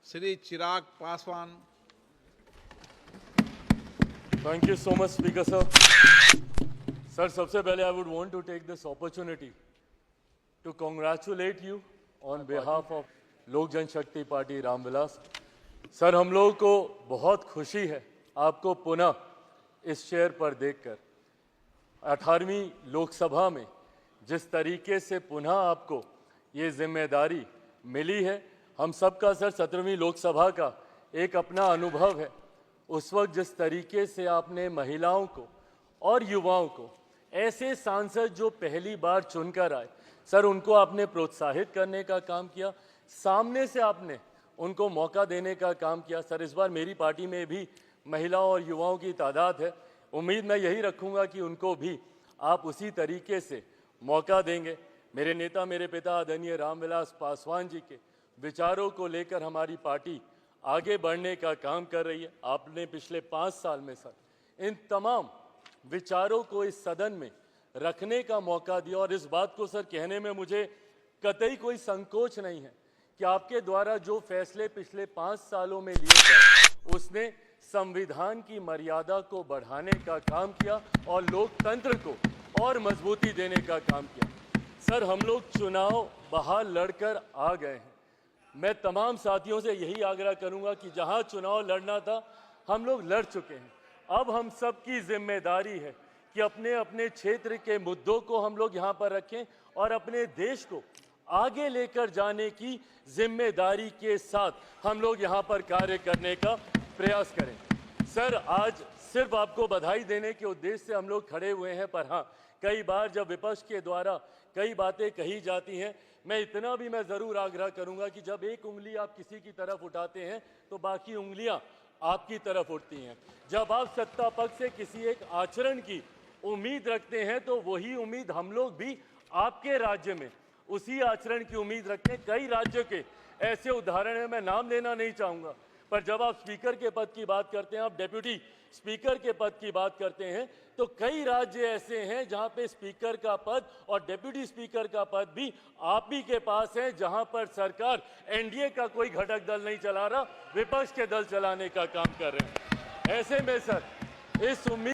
Shri Chirag Paswan. Thank you so much, Speaker sir. Sir, सबसे पहले I would want to take this opportunity to congratulate you on behalf of लोक जनशक्ति party Ramvilas. Sir, हम लोगों को बहुत खुशी है आपको पुनः इस चेयर पर देखकर. 18वीं लोकसभा में जिस तरीके से पुनः आपको ये जिम्मेदारी मिली है, हम सबका सर 17वीं लोकसभा का एक अपना अनुभव है. उस वक्त जिस तरीके से आपने महिलाओं को और युवाओं को, ऐसे सांसद जो पहली बार चुनकर आए, सर उनको आपने प्रोत्साहित करने का काम किया, सामने से आपने उनको मौका देने का काम किया. सर, इस बार मेरी पार्टी में भी महिलाओं और युवाओं की तादाद है. उम्मीद मैं यही रखूंगा कि उनको भी आप उसी तरीके से मौका देंगे. मेरे नेता, मेरे पिता आदरणीय रामविलास पासवान जी के विचारों को लेकर हमारी पार्टी आगे बढ़ने का काम कर रही है. आपने पिछले 5 साल में सर इन तमाम विचारों को इस सदन में रखने का मौका दिया और इस बात को सर कहने में मुझे कतई कोई संकोच नहीं है कि आपके द्वारा जो फैसले पिछले 5 सालों में लिए गए उसने संविधान की मर्यादा को बढ़ाने का काम किया और लोकतंत्र को और मजबूती देने का काम किया. सर, हम लोग चुनाव बाहर लड़कर आ गए हैं. मैं तमाम साथियों से यही आग्रह करूंगा कि जहां चुनाव लड़ना था हम लोग लड़ चुके हैं. अब हम सब की जिम्मेदारी है कि अपने अपने क्षेत्र के मुद्दों को हम लोग यहाँ पर रखें और अपने देश को आगे लेकर जाने की जिम्मेदारी के साथ हम लोग यहाँ पर कार्य करने का प्रयास करें. सर, आज सिर्फ आपको बधाई देने के उद्देश्य से हम लोग खड़े हुए हैं, पर हाँ, कई बार जब विपक्ष के द्वारा कई बातें कही जाती हैं, मैं इतना भी मैं ज़रूर आग्रह करूंगा कि जब एक उंगली आप किसी की तरफ उठाते हैं तो बाकी उंगलियां आपकी तरफ उठती हैं. जब आप सत्ता पक्ष से किसी एक आचरण की उम्मीद रखते हैं तो वही उम्मीद हम लोग भी आपके राज्य में उसी आचरण की उम्मीद रखते हैं. कई राज्यों के ऐसे उदाहरण हैं, मैं नाम लेना नहीं चाहूँगा, पर जब आप स्पीकर के पद की बात करते हैं, आप डेप्यूटी स्पीकर के पद की बात करते हैं, तो कई राज्य ऐसे हैं जहां पे स्पीकर का पद और डेप्यूटी स्पीकर का पद भी आप ही के पास है, जहां पर सरकार एनडीए का कोई घटक दल नहीं चला रहा, विपक्ष के दल चलाने का काम कर रहे हैं. ऐसे में सर इस उम्मीद